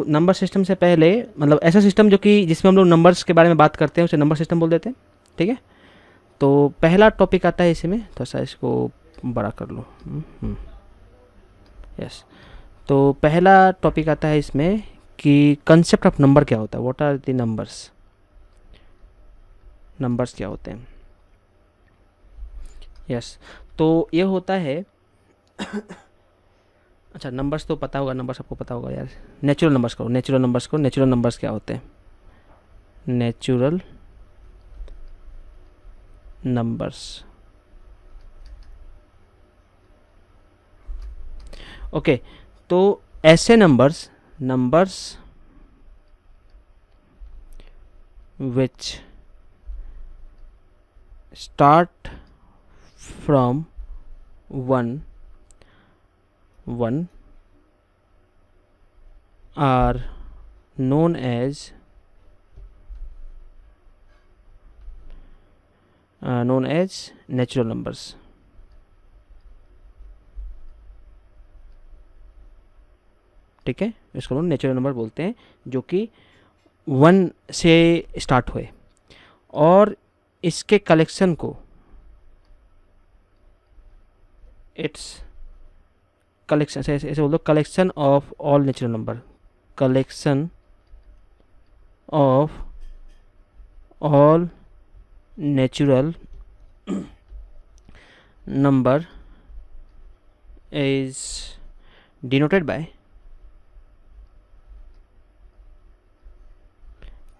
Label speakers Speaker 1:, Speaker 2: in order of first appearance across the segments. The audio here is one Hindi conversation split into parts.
Speaker 1: नंबर सिस्टम से पहले मतलब ऐसा सिस्टम जो कि जिसमें हम लोग नंबर्स के बारे में बात करते हैं उसे नंबर सिस्टम बोल देते हैं, ठीक है। तो पहला टॉपिक आता है इसमें, तो सा इसको बड़ा कर लो, यस। तो पहला टॉपिक आता है इसमें कि कंसेप्ट ऑफ नंबर क्या होता है, what are the numbers, numbers क्या होते हैं, यस। तो ये होता है अच्छा नंबर्स तो पता होगा, नंबर्स आपको पता होगा यार। नेचुरल नंबर्स करो, नेचुरल नंबर्स करो, नेचुरल नंबर्स क्या होते हैं, नेचुरल नंबर्स, ओके। तो ऐसे numbers, numbers which start from 1 are known as natural numbers, ठीक है। इसको हम नेचुरल नंबर बोलते हैं जो कि 1 से स्टार्ट हुए और इसके कलेक्शन को इट्स कलेक्शन ऐसे बोल दो, collection of all natural number, collection of all natural number is denoted by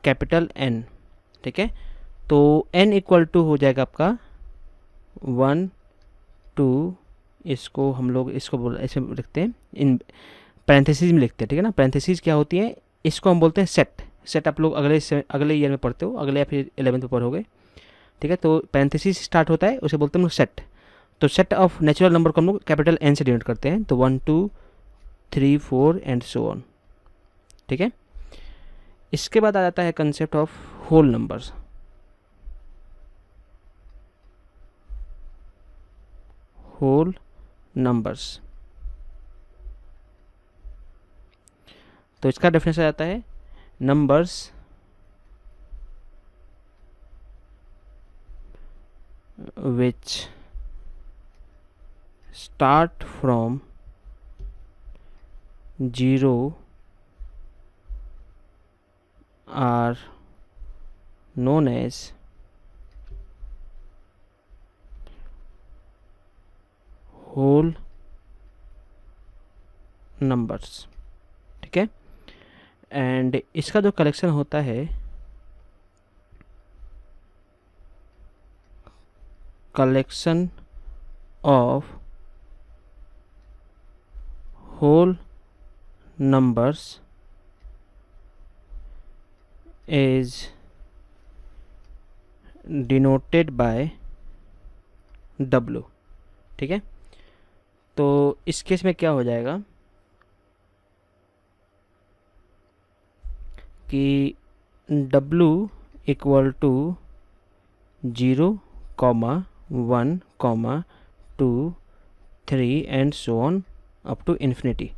Speaker 1: capital N, ठीक है। तो n इक्वल टू हो जाएगा आपका 1 2, इसको हम लोग इसको बोल ऐसे लिखते हैं, इन पैरेंथेसिस में लिखते हैं, ठीक है ना। पैरेंथेसिस क्या होती है, इसको हम बोलते हैं सेट। सेट आप लोग अगले ईयर में पढ़ते हो, अगले या फिर 11th में पढ़ोगे, ठीक है। तो पैरेंथेसिस स्टार्ट होता है, उसे बोलते हैं हम लोग सेट। तो सेट ऑफ नेचुरल नंबर को हम लोग कैपिटल एन से डिनोट करते हैं, तो 1 2 3 4 एंड सो ऑन, ठीक है। इसके बाद आ जाता है concept of whole numbers, whole numbers. तो इसका डेफिनेशन आ जाता है numbers which start from 0 are known as whole numbers, ठीक है। एंड इसका जो कलेक्शन होता है, collection of whole numbers is denoted by W, ठीक है। तो इस केस में क्या हो जाएगा कि W equal to 0 1 2 3 and so on up to infinity.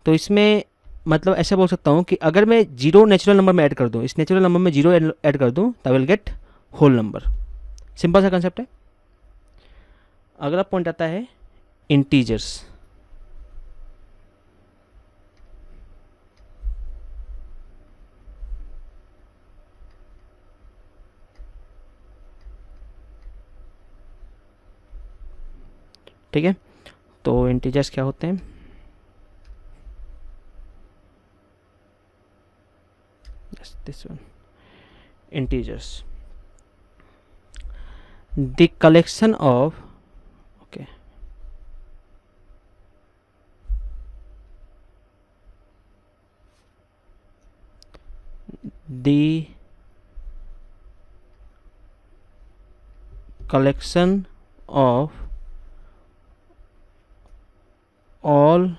Speaker 1: तो इसमें मतलब ऐसे बोल सकता हूँ कि अगर मैं 0 नेचुरल नंबर में ऐड कर दूँ, इस नेचुरल नंबर में 0 ऐड कर दूँ, तब will get whole number. Simple सा कंसेप्ट है। अगला पॉइंट आता है इंटीजर्स, ठीक है। तो इंटीजर्स क्या होते हैं, this one, integers, the collection of, okay, the collection of all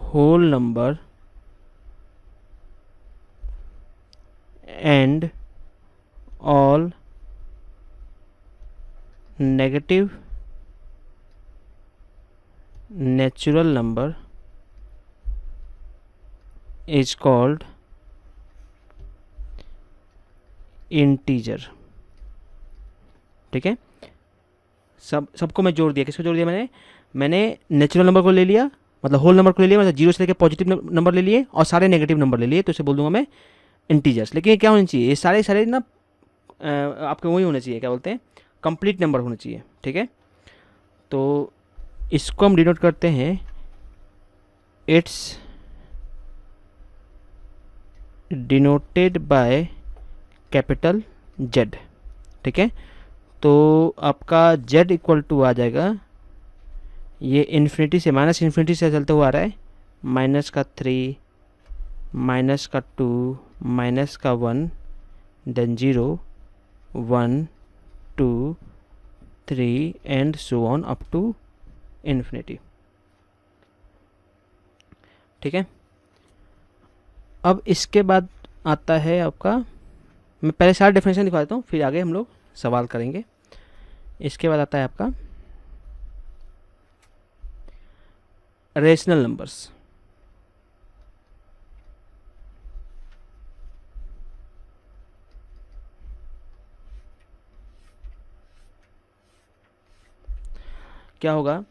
Speaker 1: whole number and all negative natural number is called integer. ठीक है, सबको मैं जोड़ दिया। किसको जोड़ दिया मैंने नेचुरल नंबर को ले लिया, मतलब होल नंबर को ले लिया, मतलब जीरो से लेकर पॉजिटिव नंबर ले लिए और सारे नेगेटिव नंबर ले लिए, तो इसे बोल दूंगा मैं इंटीजर्स। लेकिन ये क्या होना चाहिए, ये सारे ना आपके वही होने चाहिए, क्या बोलते हैं, कंप्लीट नंबर होने चाहिए। ठीक है, तो इसको हम डिनोट करते हैं, it's denoted by capital Z. ठीक है, तो आपका z इक्वल टू आ जाएगा, ये इन्फिनिटी से माइनस इन्फिनिटी से चलते हुआ आ रहा है, -3, -2, -1, then 0, 1, 2, 3 and so on up to infinity. ठीक है, अब इसके बाद आता है आपका, मैं पहले सारा डेफिनेशन दिखा देता हूँ, फिर आगे हम लोग सवाल करेंगे। इसके बाद आता है आपका रेशनल नंबर्स। क्या होगा,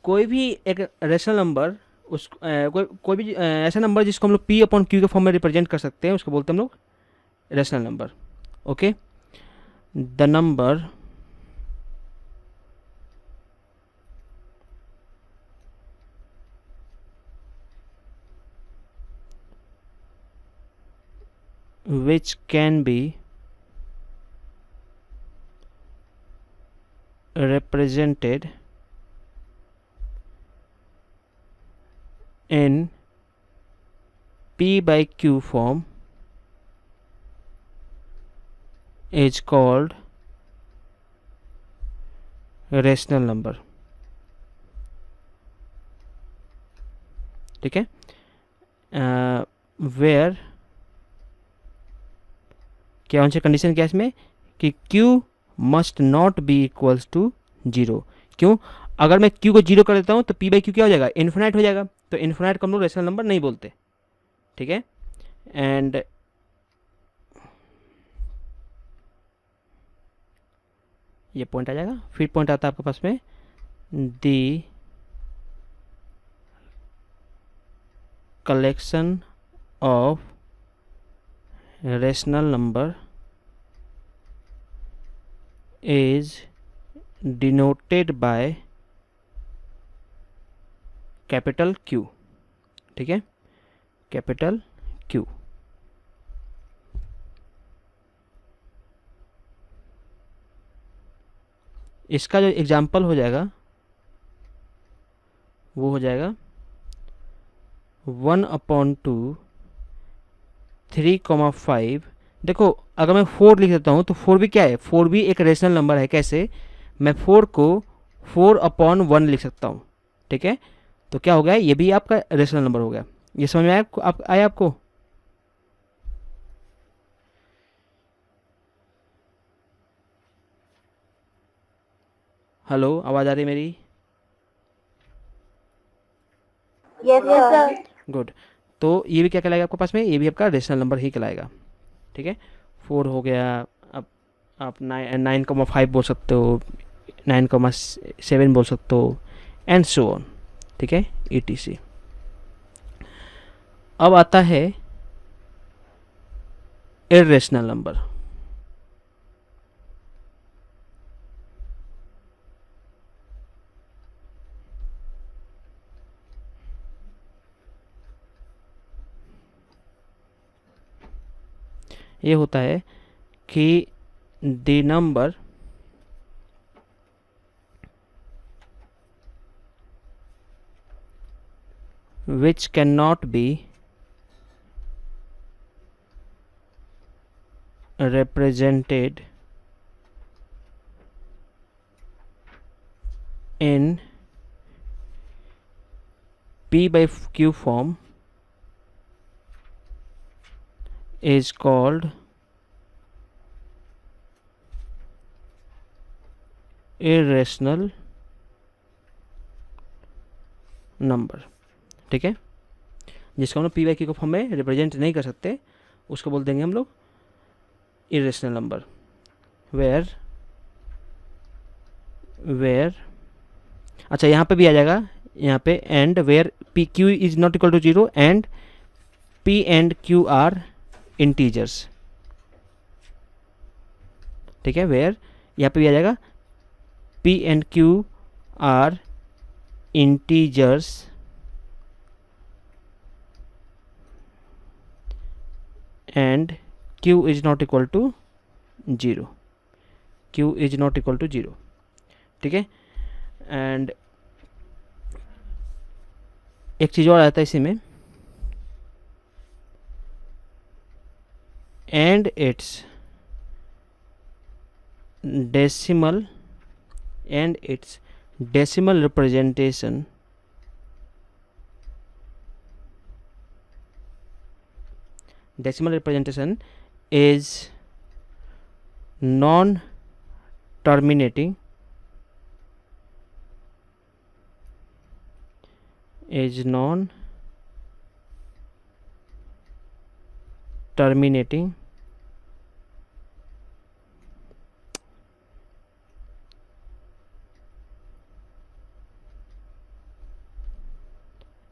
Speaker 1: कोई भी एक रेशनल नंबर, उस कोई भी ऐसा नंबर जिसको हम लोग p अपॉन q के फॉर्म में रिप्रेजेंट कर सकते हैं, उसको बोलते हैं हम लोग rational number. Okay, the number which can be represented in p by q form is called rational number। ठीक है, वेयर क्या होना चाहिए कंडीशन, क्या इसमें कि q must not be equals to 0। क्यों, अगर मैं q को 0 कर देता हूँ तो p बाई क्यू क्या हो जाएगा, इन्फिनाइट हो जाएगा, तो इन्फिनाइट को हम लोग रेशनल नंबर नहीं बोलते। ठीक है, एंड ये पॉइंट आ जाएगा। फिर पॉइंट आता है आपके पास में, the collection of rational number is denoted by capital Q। ठीक है, कैपिटल Q। इसका जो एग्जाम्पल हो जाएगा वो हो जाएगा 1/2, 3,5। देखो, अगर मैं 4 लिख देता हूँ तो 4 भी क्या है, 4 भी एक रेशनल नंबर है। कैसे, मैं 4 को 4/1 लिख सकता हूँ। ठीक है, तो क्या हो गया, ये भी आपका रेशनल नंबर हो गया। ये समझ में आया आया आपको? हेलो, आवाज़ आ रही है मेरी?
Speaker 2: Yes sir.
Speaker 1: गुड। तो ये भी क्या कहलाएगा आपके पास में, ये भी आपका रेशनल नंबर ही कहलाएगा। ठीक है, 4 हो गया। अब आप 9,5 बोल सकते हो, 9,7 बोल सकते हो, एंड सो ऑन। ठीक है, ETC। अब आता है इर्रेशनल नंबर। ये होता है कि the number which cannot be represented in p by q form is called irrational number। ठीक है, जिसको हम लोग पी बाई क्यू के फॉर्म में रिप्रेजेंट नहीं कर सकते, उसको बोल देंगे हम लोग इरेशनल नंबर। वेयर अच्छा यहाँ पे भी आ जाएगा, यहाँ पे and where p q is not equal to 0 and p and q are integers. ठीक है, वेयर यहाँ पे भी आ जाएगा p and q are integers and q is not equal to 0, q is not equal to 0। ठीक है, एंड एक चीज़ और आता है इसी में, and it's decimal representation is non-terminating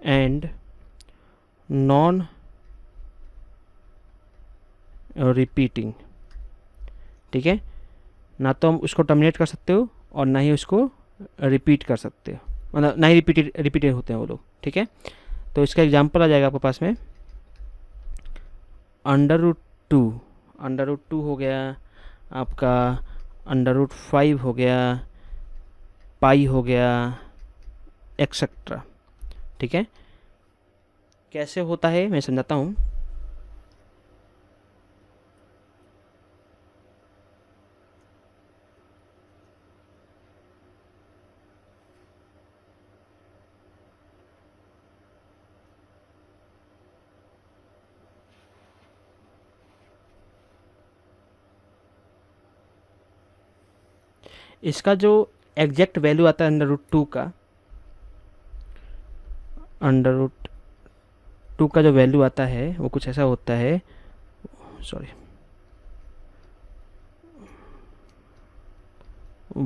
Speaker 1: and non repeating. ठीक है, ना तो हम उसको टर्मिनेट कर सकते हो और ना ही उसको रिपीट कर सकते हो, मतलब ना ही रिपीटेड होते हैं वो लोग। ठीक है, तो इसका एग्जांपल आ जाएगा आपके पास में अंडर रूट टू हो गया आपका, अंडर रूट 5 हो गया, पाई हो गया, एक्सेट्रा। ठीक है, कैसे होता है मैं समझाता हूँ। इसका जो एग्जैक्ट वैल्यू आता है अंडर रूट 2 का, अंडर रूट 2 का जो वैल्यू आता है वो कुछ ऐसा होता है, sorry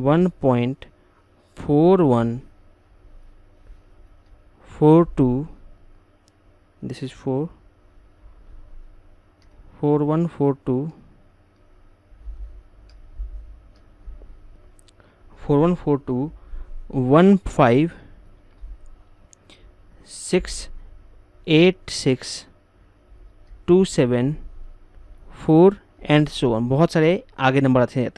Speaker 1: 1.4142, this is 4142 15 6 8 6 2 7 4 and so on, बहुत सारे आगे नंबर आते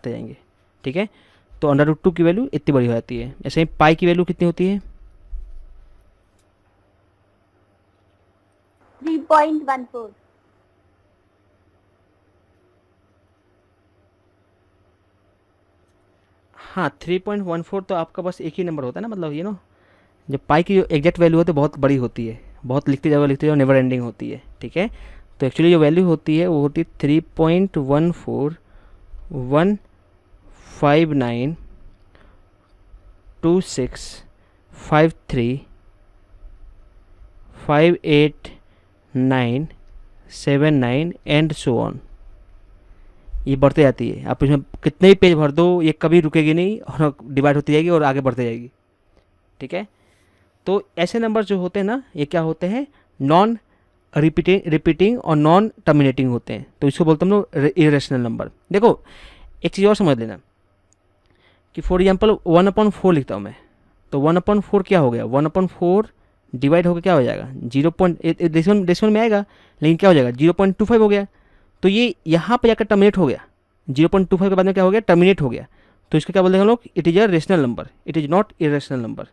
Speaker 1: जाएंगे। ठीक है, तो अंडर रूट 2 की वैल्यू इतनी बड़ी हो जाती है। ऐसे ही पाई की वैल्यू कितनी होती है?
Speaker 2: 3.14।
Speaker 1: हाँ, 3.14 तो आपका बस एक ही नंबर होता है ना, मतलब ये ना, जब पाई की जो एग्जैक्ट वैल्यू होती है बहुत बड़ी होती है, बहुत लिखते जाओ नेवर एंडिंग होती है। ठीक है, तो एक्चुअली जो वैल्यू होती है वो होती है 3.141592653588979 एंड सो ऑन। ये बढ़ते जाती है, आप इसमें कितने भी पेज भर दो ये कभी रुकेगी नहीं और डिवाइड होती जाएगी और आगे बढ़ते जाएगी। ठीक है, तो ऐसे नंबर जो होते हैं ना, ये क्या होते हैं? नॉन रिपीटिंग और नॉन टर्मिनेटिंग होते हैं, तो इसको बोलते हैं हम लोग इरेशनल नंबर। देखो एक चीज़ और समझ लेना कि फॉर एग्जांपल 1/4 लिखता हूँ मैं, तो 1/4 क्या हो गया? 1/4 डिवाइड होकर क्या हो जाएगा? 0.डेसिमल में आएगा, लेकिन क्या हो जाएगा? 0.25 हो गया। तो ये यहाँ पर जाकर टर्मिनेट हो गया, 0.25 के बाद में क्या हो गया? टर्मिनेट हो गया। तो इसका क्या बोलते हैं हम लोग? It is a rational number, it is not irrational number.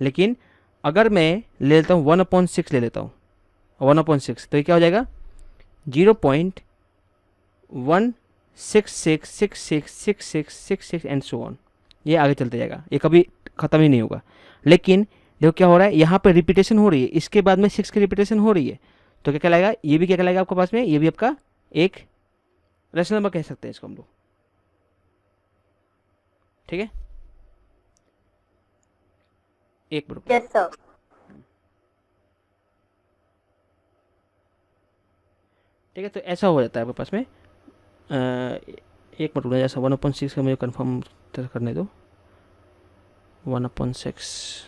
Speaker 1: लेकिन अगर मैं ले लेता हूँ 1/6 ले लेता हूँ, 1/6, तो ये क्या हो जाएगा? 0.1666666 एंड सो ऑन, ये आगे चलते जाएगा, ये कभी ख़त्म ही नहीं होगा। लेकिन देखो क्या हो रहा है, यहाँ पे रिपीटेशन हो रही है, इसके बाद में 6 की रिपीटेशन हो रही है, तो क्या कहलाएगा? ये भी क्या कहलाएगा आपके पास में? ये भी आपका एक रेशनल नंबर कह सकते हैं इसको हम लोग। ठीक है, एक मिनट।
Speaker 2: Yes sir.
Speaker 1: ठीक है, तो ऐसा हो जाता है आपके पास में। एक मिनट रुकना, जैसा 1/6 का मुझे कन्फर्म करने दो। 1/6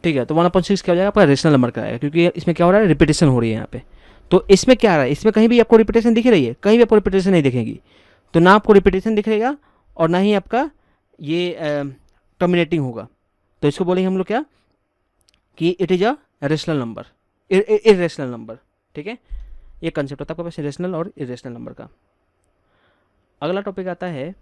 Speaker 1: ठीक है, तो 1/6 क्या हो जाएगा आपका, रेशनल नंबर का आएगा, क्योंकि इसमें क्या हो रहा है, रिपीटेशन हो रही है यहाँ पे। तो इसमें क्या आ रहा है, इसमें कहीं भी आपको रिपीटेशन दिख रही है, कहीं भी आपको रिपीटेशन नहीं दिखेगी। तो ना आपको रिपीटेशन दिखेगा और ना ही आपका ये टर्मिनेटिंग होगा। तो इसको बोलेंगे हम लोग क्या, कि it is a rational number, irrational number. ठीक है, ये कंसेप्ट होता है आपके पास रेशनल और इरेशनल नंबर का। अगला टॉपिक आता है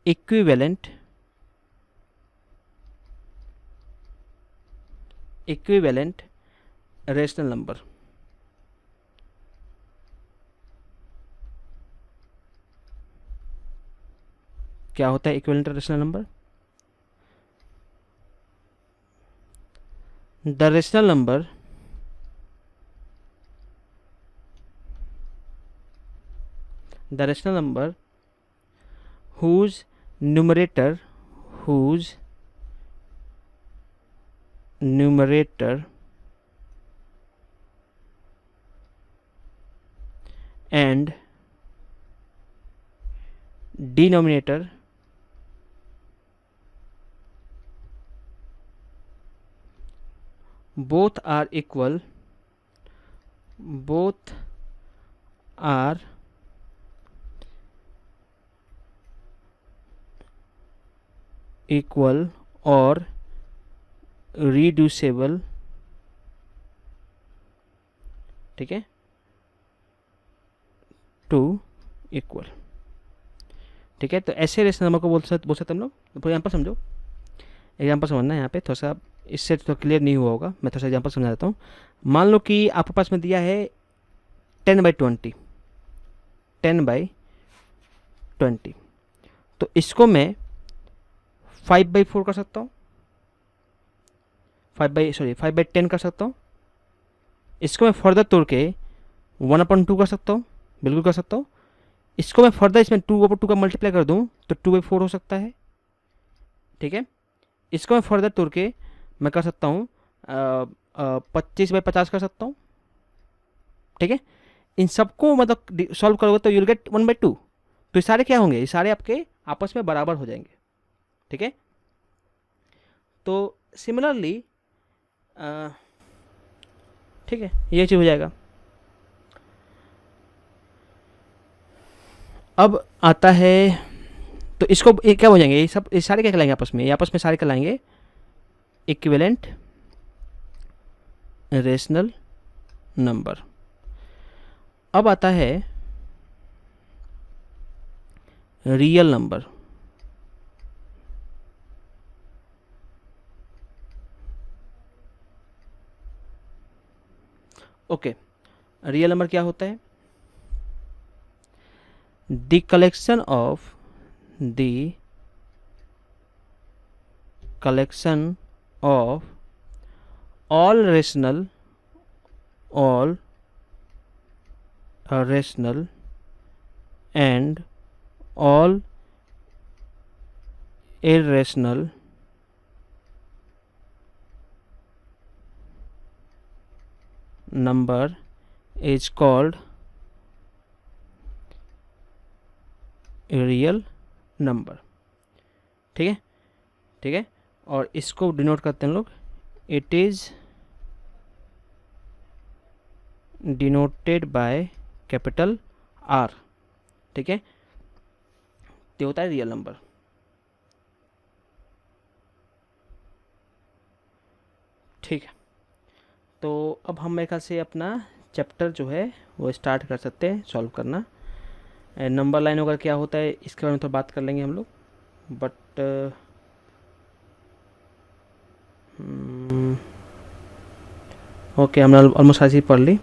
Speaker 1: इक्विवेलेंट रेशनल नंबर। क्या होता है equivalent rational number? The rational number whose numerator and denominator both are equal or reducible। ठीक है, टू इक्वल। ठीक है, तो ऐसे रेशनल नंबर को बोल सकते हम लोग। तो एग्जाम्पल समझो, एग्जाम्पल समझना है यहाँ पे थोड़ा सा, इससे तो क्लियर नहीं हुआ होगा, मैं थोड़ा सा एग्जाम्पल समझा देता हूँ। मान लो कि आपके पास में दिया है 10/20, 10/20। तो इसको मैं 5/4 कर सकता हूँ, 5/10 कर सकता हूँ। इसको मैं फर्दर तोड़ के 1/2 कर सकता हूँ, बिल्कुल कर सकता हूँ। इसको मैं फर्दर इसमें 2/2 का मल्टीप्लाई कर दूँ तो 2/4 हो सकता है। ठीक है, इसको मैं फर्दर तोड़ के मैं कर सकता हूँ 25/50 कर सकता हूँ। ठीक है, इन सबको मतलब सॉल्व करोगे तो यूल गेट 1/2। तो ये सारे क्या होंगे, ये सारे आपके आपस में बराबर हो जाएंगे। ठीक है, तो सिमिलरली ठीक है, ये चीज़ हो जाएगा। अब आता है, तो इसको ये क्या हो जाएंगे, ये सब ये सारे क्या कहलाएंगे आपस में, ये आपस में सारे कहलाएंगे इक्विवेलेंट रेशनल नंबर। अब आता है real number. Okay, real number क्या होता है? The collection of all rational and all irrational number is called real number. ठीक है, ठीक है, और इसको डिनोट करते हैं लोग, it is denoted by capital R. ठीक है, तो होता है रियल नंबर। ठीक है, तो अब हम मेरे ख्याल से अपना चैप्टर जो है वो स्टार्ट कर सकते हैं सॉल्व करना। नंबर लाइन वगैरह क्या होता है इसके बारे में तो बात कर लेंगे हम लोग, बट ओके, हमने ऑलमोस्ट आज ही पढ़ ली।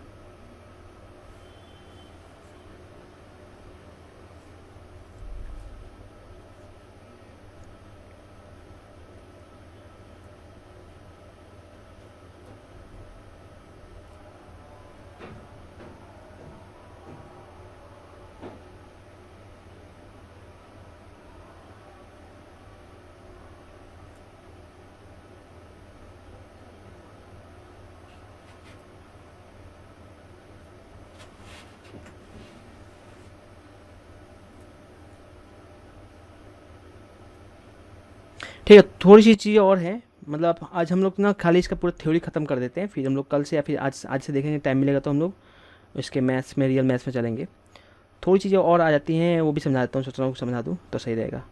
Speaker 1: ठीक है, थोड़ी सी चीज़ें और हैं, मतलब आज हम लोग ना खाली इसका पूरा थ्योरी ख़त्म कर देते हैं, फिर हम लोग कल से या फिर आज से देखेंगे, टाइम मिलेगा तो हम लोग इसके मैथ्स में, रियल मैथ्स में चलेंगे। थोड़ी चीज़ें और आ जाती हैं, वो भी समझा देता हूँ, सोच रहा हूँ समझा दूँ तो सही रहेगा।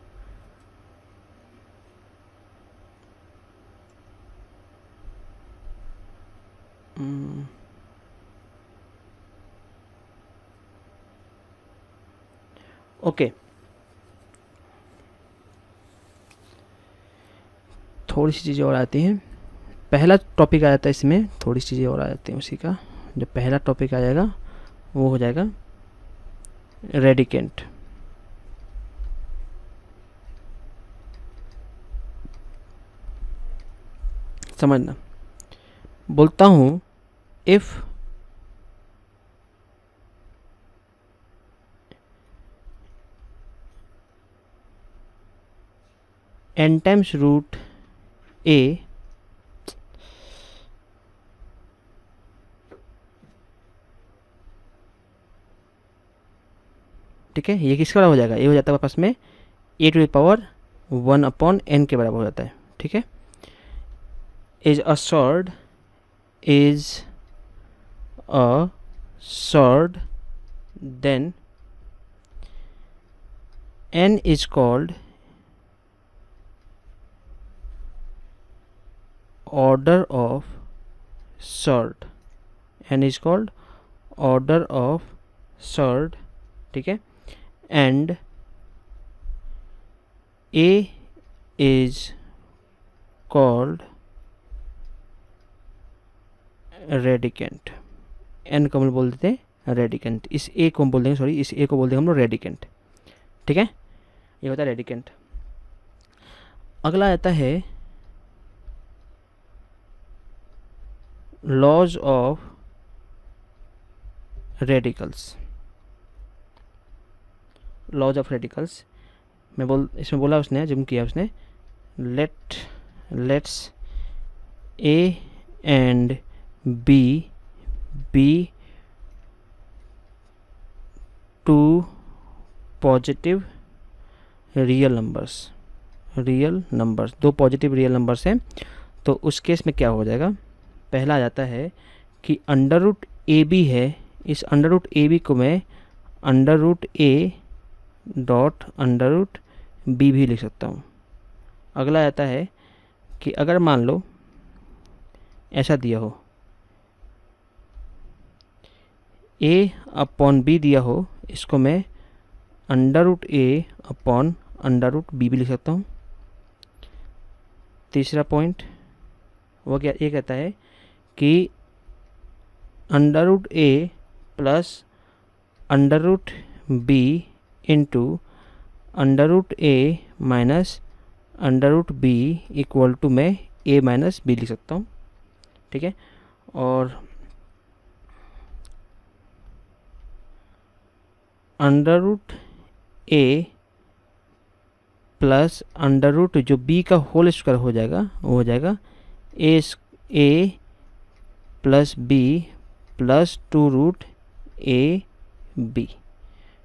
Speaker 1: ओके, थोड़ी सी चीज़ें और आती हैं। पहला टॉपिक आ जाता है इसमें, थोड़ी सी चीज़ें और आ जाती हैं उसी का। जो पहला टॉपिक आ जाएगा वो हो जाएगा रेडिकेंट। समझना, बोलता हूँ if n times root a ठीक है, ये किसके बराबर हो जाएगा, ये हो जाता है आपस में a to the power 1/n के बराबर हो जाता है। ठीक है, is a surd then n is called order of sort, n is called order of sort। ठीक है, and a is called radicand. n को हम बोल देते हैं रेडिकेंट, इस a को हम बोल देंगे, सॉरी इस a को बोल देंगे हम लोग रेडिकेंट। ठीक है, ये होता है रेडिकेंट। अगला आता है laws of radicals. Laws of radicals में इसमें बोला उसने, जिम किया उसने, let's a and b be two positive real numbers, दो पॉजिटिव रियल नंबर्स हैं। तो उस केस में क्या हो जाएगा, पहला आ जाता है कि अंडर रूट ए बी है, इस अंडर रूट ए बी को मैं under root a dot under root b भी लिख सकता हूँ। अगला आता है कि अगर मान लो ऐसा दिया हो, a अपॉन बी दिया हो, इसको मैं अंडर रूट ए अपॉन अंडर रूट बी भी लिख सकता हूँ। तीसरा पॉइंट वो क्या, ये कहता है कि under root a plus under root b into under root a minus under root b equal to मैं a माइनस बी लिख सकता हूँ। ठीक है, और under root a plus under root जो b का होल स्क्वायर हो जाएगा, वो हो जाएगा a plus b plus 2 root a b.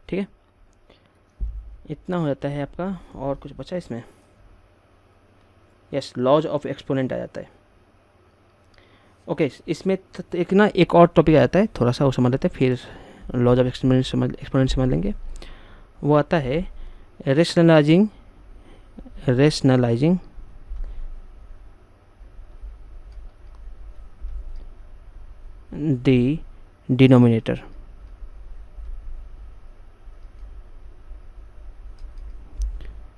Speaker 1: ठीक है, इतना हो जाता है आपका। और कुछ बचा इसमें, यस, लॉज ऑफ एक्सपोनेंट आ जाता है। ओके, इसमें एक और टॉपिक आ जाता है, थोड़ा सा वो समझ लेते हैं, फिर लॉज ऑफ एक्सपोनेंट समझ लेंगे। वो आता है रेशनलाइजिंग द डिनोमिनेटर।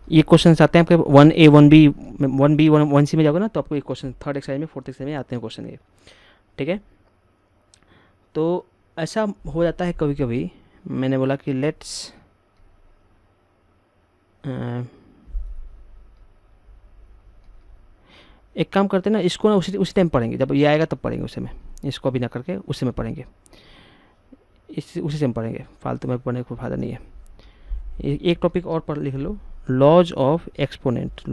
Speaker 1: ये क्वेश्चन आते हैं आपके 1A 1B 1B 1C में जाओगे ना, तो आपको ये क्वेश्चन थर्ड एक्सरसाइज में, फोर्थ एक्सरसाइज में आते हैं क्वेश्चन ये। ठीक है, तो ऐसा हो जाता है कभी कभी, मैंने बोला कि लेट्स एक काम करते हैं ना, इसको ना उसी टाइम पढ़ेंगे, जब ये आएगा तब पढ़ेंगे उसे में, इसको अभी ना करके उसी में पढ़ेंगे, उसी टाइम पढ़ेंगे, फालतू में पढ़ने को फ़ायदा नहीं है। एक टॉपिक और पढ़ लिख लो, लॉज ऑफ एक्सपोनेंट्स।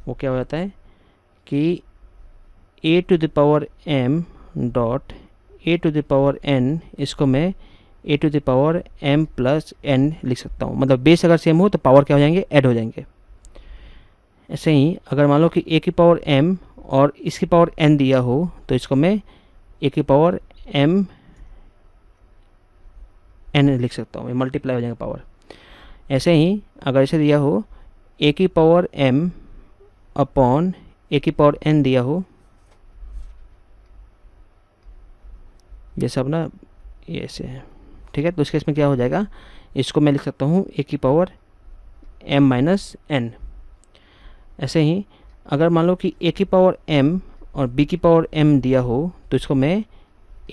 Speaker 1: वो क्या हो जाता है कि a to the power m dot a to the power n, इसको मैं a to the power m plus n लिख सकता हूँ। मतलब बेस अगर सेम हो तो पावर क्या हो जाएंगे, ऐड हो जाएंगे। ऐसे ही अगर मान लो कि a की पावर m और इसकी पावर n दिया हो तो इसको मैं a की पावर m n लिख सकता हूँ, मल्टीप्लाई हो जाएगा पावर। ऐसे ही अगर इसे दिया हो a की पावर m अपॉन a की पावर n दिया हो, ये सब ना ये ऐसे है, ठीक है। तो इस केस में क्या हो जाएगा, इसको मैं लिख सकता हूँ a की पावर m माइनस n। ऐसे ही अगर मान लो कि a की पावर m और b की पावर m दिया हो तो इसको मैं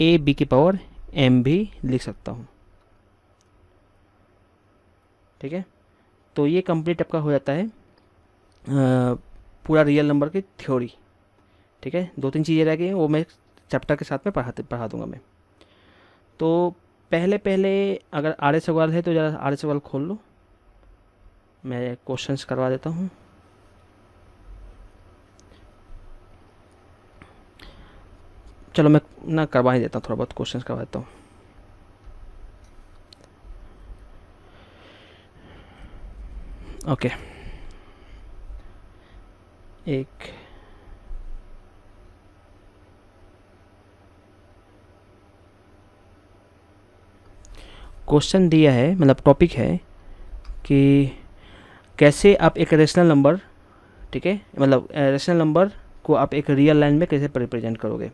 Speaker 1: a b की पावर m भी लिख सकता हूँ, ठीक है। तो ये कंप्लीट आपका हो जाता है पूरा रियल नंबर की थ्योरी, ठीक है। 2-3 चीज़ें रह गई हैं, वो मैं चैप्टर के साथ में पढ़ा दूंगा मैं। तो पहले अगर आर्य सवाल है तो ज़रा आर्य सवाल खोल लो, मैं क्वेश्चंस करवा देता हूँ। चलो मैं ना करवा ही देता हूँ, थोड़ा बहुत क्वेश्चंस करवा देता हूँ। ओके, एक क्वेश्चन दिया है, मतलब टॉपिक है कि कैसे आप एक रेशनल नंबर, ठीक है, मतलब रेशनल नंबर को आप एक रियल लाइन में कैसे रिप्रेजेंट करोगे,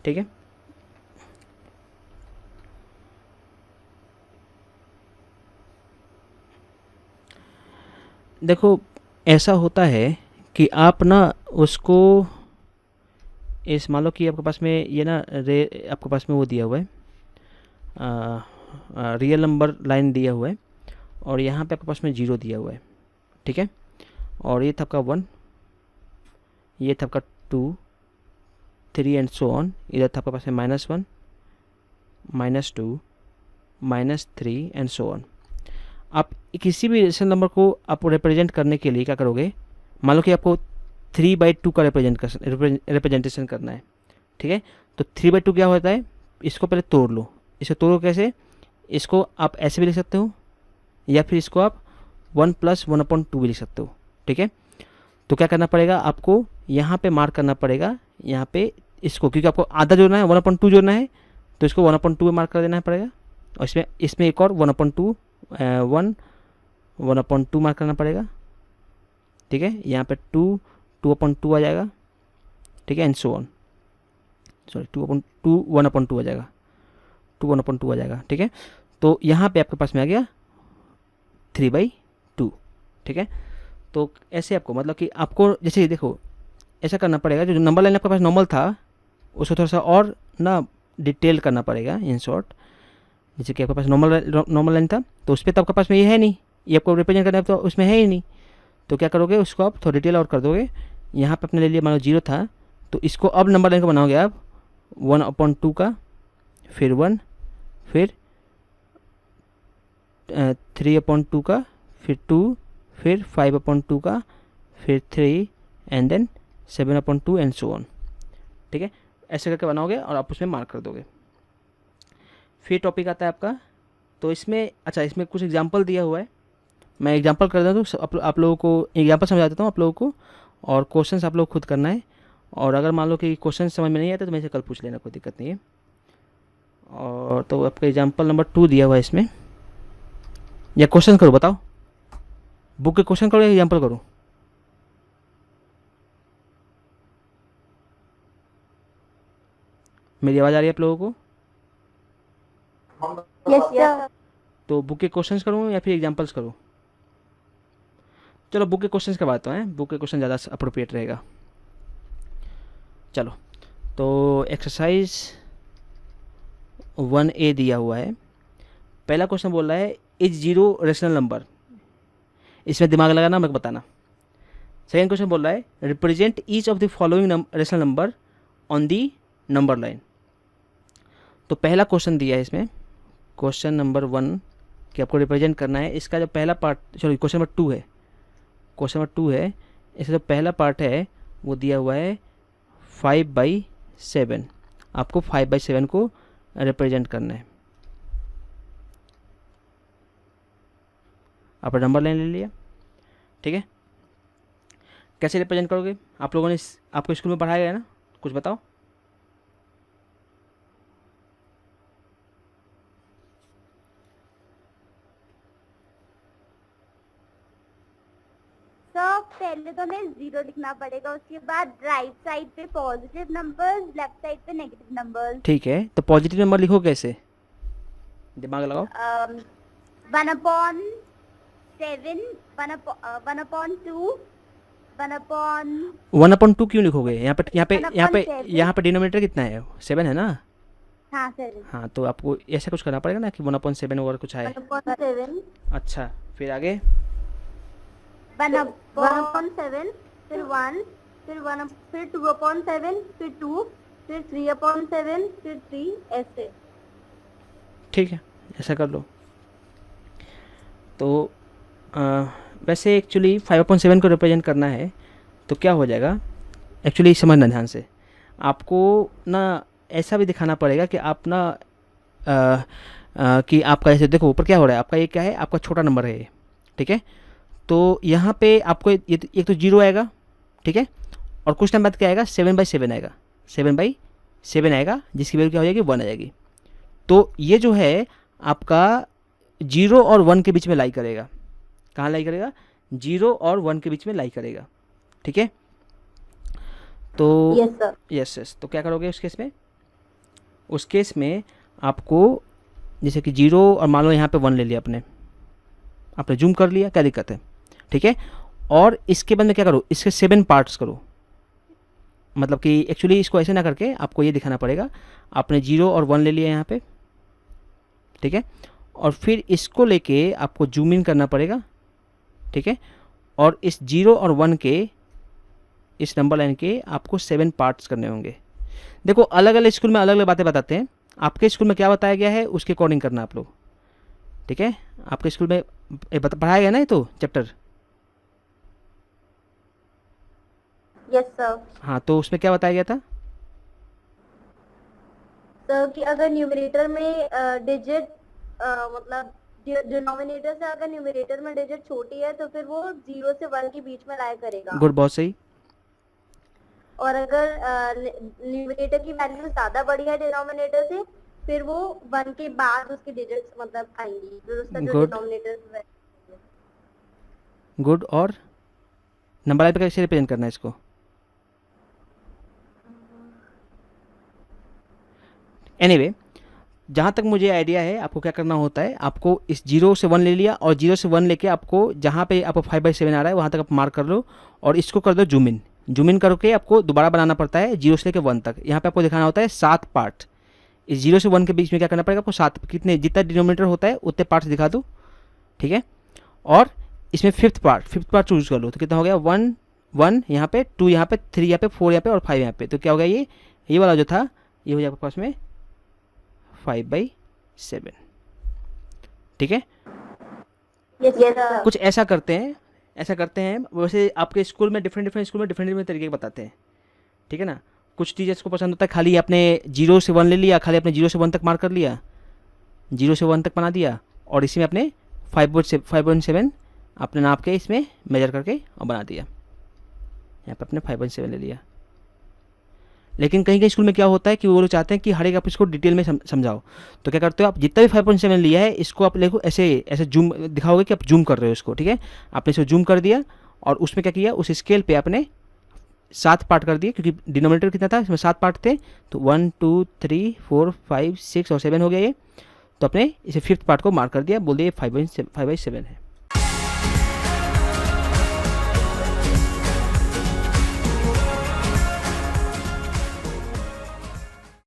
Speaker 1: ठीक है। देखो ऐसा होता है कि आप ना उसको इस मान लो कि आपके पास में ये ना आपके पास में वो दिया हुआ है, रियल नंबर लाइन दिया हुआ है और यहाँ पे आपके पास में 0 दिया हुआ है, ठीक है। और ये था आपका 1, ये था आपका 2, 3 एंड सो ऑन। इधर था आपके पास में -1, -2, -3 एंड सो ऑन। आप किसी भी रेशनल नंबर को आप रिप्रेजेंट करने के लिए क्या करोगे, मान लो कि आपको 3/2 का रिप्रेजेंटेशन करना है, ठीक है। तो 3/2 क्या होता है, इसको पहले तोड़ लो। इसे तोड़ो कैसे, इसको आप ऐसे भी लिख सकते हो या फिर इसको आप 1 + 1/2 भी लिख सकते हो, ठीक है। तो क्या करना पड़ेगा आपको, यहाँ पे मार्क करना पड़ेगा, यहाँ पे इसको, क्योंकि आपको आधा जोड़ना है, 1/2 जोड़ना है तो इसको 1/2 में मार्क कर देना पड़ेगा। और इसमें एक और 1/2 1/2 मार्क करना पड़ेगा, ठीक है। यहाँ पे 2/2 आ जाएगा, ठीक है, एंड सो ऑन। सॉरी 2/2 1/2 आ जाएगा, 1/2 आ जाएगा, ठीक है। तो यहाँ पे आपके पास में आ गया 3/2, ठीक है। तो ऐसे आपको, मतलब कि आपको जैसे देखो ऐसा करना पड़ेगा, जो नंबर लाइन आपके पास नॉर्मल था उसको थोड़ा सा और ना डिटेल करना पड़ेगा, इन शॉर्ट। जैसे कि आपके पास नॉर्मल लाइन था तो उस पर तो आपके पास में ये है नहीं, ये आपको रिप्रेजेंट करना है तो उसमें है ही नहीं। तो क्या करोगे, उसको आप थोड़ा डिटेल और कर दोगे। यहाँ पे अपने ले लिया, मान लो 0 था तो इसको अब नंबर लाइन को बनाओगे आप 1/2 का, फिर 1, फिर 3/2 का, फिर 2, फिर 5/2 का, फिर 3 and then 7/2 and so on, ठीक है। ऐसे करके बनाओगे और आप उसमें मार्क कर दोगे। फिर टॉपिक आता है आपका, तो इसमें अच्छा इसमें कुछ एग्जांपल दिया हुआ है, मैं एग्जांपल कर देता हूँ, आप लोगों को एग्जांपल समझा देता हूँ आप लोगों को, और क्वेश्चंस आप लोग खुद करना है। और अगर मान लो कि क्वेश्चन समझ में नहीं आता तो मेरे से कल पूछ लेना, कोई दिक्कत नहीं है। और तो आपका एग्जांपल नंबर 2 दिया हुआ है इसमें, या क्वेश्चन करो, बताओ बुक के क्वेश्चन करो या एग्जांपल करो। मेरी आवाज़ आ रही है आप लोगों को?
Speaker 2: Yes sir.
Speaker 1: तो बुक के क्वेश्चंस करूँ या फिर एग्जांपल्स करूँ? चलो बुक के क्वेश्चंस करवाता हूँ, बुक के क्वेश्चन ज़्यादा अप्रोप्रिएट रहेगा। चलो तो एक्सरसाइज 1A दिया हुआ है। पहला क्वेश्चन बोल रहा है इज 0 रेशनल नंबर, इसमें दिमाग लगाना, मैं बताना। सेकेंड क्वेश्चन बोल रहा है represent each of the following rational number on the number line. तो पहला क्वेश्चन दिया है इसमें, क्वेश्चन नंबर 1 कि आपको रिप्रेजेंट करना है। इसका जो पहला पार्ट, सॉरी क्वेश्चन नंबर 2 है, क्वेश्चन नंबर 2 है। इसका जो पहला पार्ट है वो दिया हुआ है 5/7, आपको 5/7 को रिप्रेजेंट करना है, आपने नंबर लाइन ले लिया, ठीक है। कैसे रिप्रेजेंट करोगे? आप लोगों ने आपको स्कूल में पढ़ाया गया ना, कुछ बताओ।
Speaker 2: सर पहले तो हमें 0 लिखना पड़ेगा, उसके बाद राइट साइड पे पॉजिटिव नंबर्स, लेफ्ट साइड पे नेगेटिव नंबर्स।
Speaker 1: ठीक है, तो पॉजिटिव नंबर लिखो कैसे, दिमाग लगाओ।
Speaker 2: 1/7, 1/2, 1/.
Speaker 1: 1/2 क्यों लिखोगे? यहाँ पे यहाँ पे यहाँ पे
Speaker 2: 1/7।
Speaker 1: यहाँ पे डिनोमिनेटर कितना है? 7 है ना।
Speaker 2: हाँ सर,
Speaker 1: हाँ, तो आपको ऐसा कुछ करना पड़ेगा ना कि 1/7 और कुछ आए।
Speaker 2: 1/7,
Speaker 1: अच्छा, फिर आगे
Speaker 2: 1/7, फिर 1, फिर 2/7, फिर 2, फिर 3/7, फिर 3, ऐसे।
Speaker 1: ठीक है, ऐसा कर लो। तो वैसे एक्चुअली 5/7 को रिप्रेजेंट करना है तो क्या हो जाएगा, एक्चुअली समझना ध्यान से। आपको ना ऐसा भी दिखाना पड़ेगा कि आप ना कि आपका ऐसे देखो ऊपर क्या हो रहा है, आपका ये क्या है, आपका छोटा नंबर है ये, ठीक है। तो यहाँ पे आपको एक तो 0 आएगा, ठीक है, और कुछ टाइम बाद क्या आएगा, 7/7 आएगा, 7/7 आएगा, जिसकी वैल्यू क्या हो जाएगी, 1 आ जाएगी। तो ये जो है आपका 0 और 1 के बीच में लाई करेगा। कहाँ लाई करेगा? 0 और 1 के बीच में लाई करेगा, ठीक है। तो
Speaker 2: यस सर।
Speaker 1: यस, तो क्या करोगे उस केस में? उस केस में आपको जैसे कि 0 और मान लो यहाँ पे 1 ले लिया आपने जूम कर लिया, क्या दिक्कत है, ठीक है। और इसके बाद में क्या करो, इसके 7 पार्ट्स करो। मतलब कि एक्चुअली इसको ऐसे ना करके आपको ये दिखाना पड़ेगा, आपने 0 और 1 ले लिया यहाँ पे, ठीक है, और फिर इसको लेके आपको जूम इन करना पड़ेगा, ठीक है। और इस 0 और 1 के इस नंबर लाइन के आपको 7 पार्ट्स करने होंगे। देखो अलग अलग स्कूल में अलग अलग बातें बताते हैं, आपके स्कूल में क्या बताया गया है उसके अकॉर्डिंग करना आप लोग, ठीक है। आपके स्कूल में पढ़ाया गया ना ये तो चैप्टर।
Speaker 2: Yes sir.
Speaker 1: हाँ, तो उसमें क्या बताया गया था?
Speaker 2: सर कि अगर न्यूमरेटर में डिजिट मतलब डिनोमिनेटर से अगर न्यूमरेटर में डिजिट छोटी है तो फिर वो 0 से 1 के बीच में लाया करेगा।
Speaker 1: गुड, बहुत सही।
Speaker 2: और अगर न्यूमरेटर की वैल्यू ज्यादा बड़ी है डिनोमिनेटर से, फिर वो 1 के बाद उसकी डिजिट्स मतलब आएंगी, फिर उसका जो
Speaker 1: Good.
Speaker 2: डिनोमिनेटर।
Speaker 1: गुड। और नंबर लाइन पे कैसे रिप्रेजेंट करना है इसको? एनीवे, जहाँ तक मुझे आइडिया है आपको क्या करना होता है, आपको इस 0 से 1 ले लिया और 0 से 1 लेके आपको जहाँ पे आपको 5/7 आ रहा है वहाँ तक आप मार्क कर लो और इसको कर दो जूम इन। जूम इन करके आपको दोबारा बनाना पड़ता है 0 से लेकर 1 तक। यहाँ पे आपको दिखाना होता है 7 पार्ट। इस 0 से 1 के बीच में क्या करना पड़ेगा आपको, 7 कितने जितना डिनोमिनेटर होता है उतने पार्ट्स दिखा दो, ठीक है। और इसमें फिफ्थ पार्ट चूज कर लो, तो कितना हो गया, 1 यहाँ पे, 2 यहाँ पे, 3 यहाँ पे, 4 यहाँ पे और 5 यहाँ पे। तो क्या हो गया, ये वाला जो था ये हो जाएगा आपके पास में 5/7, ठीक है।
Speaker 2: yes,
Speaker 1: कुछ ऐसा करते हैं। वैसे आपके स्कूल में डिफरेंट स्कूल में डिफरेंट तरीके के बताते हैं, ठीक है ना। कुछ टीचर्स को पसंद होता है खाली आपने 0 से 1 ले लिया, खाली आपने 0 से 1 तक मार्क कर लिया, 0 से 1 तक बना दिया और इसी में आपने 5/7 अपने नाप के इसमें मेजर करके और बना दिया। यहाँ पे आपने 5/7 ले लिया। लेकिन कहीं कहीं स्कूल में क्या होता है कि वो लोग चाहते हैं कि हर एक आप इसको डिटेल में समझाओ, तो क्या करते हो आप, जितना भी 5/7 लिया है इसको आप देखो ऐसे जूम दिखाओगे कि आप जूम कर रहे हो इसको, ठीक है। आपने इसको जूम कर दिया और उसमें क्या किया, उस स्केल पे आपने 7 पार्ट कर दिए, क्योंकि डिनोमिनेटर कितना था इसमें 7 पार्ट थे, तो 1 2 3 4 5 6 और 7 हो गया ये। तो आपने इसे 5th पार्ट को मार्क कर दिया, बोल दिया 5/7 है।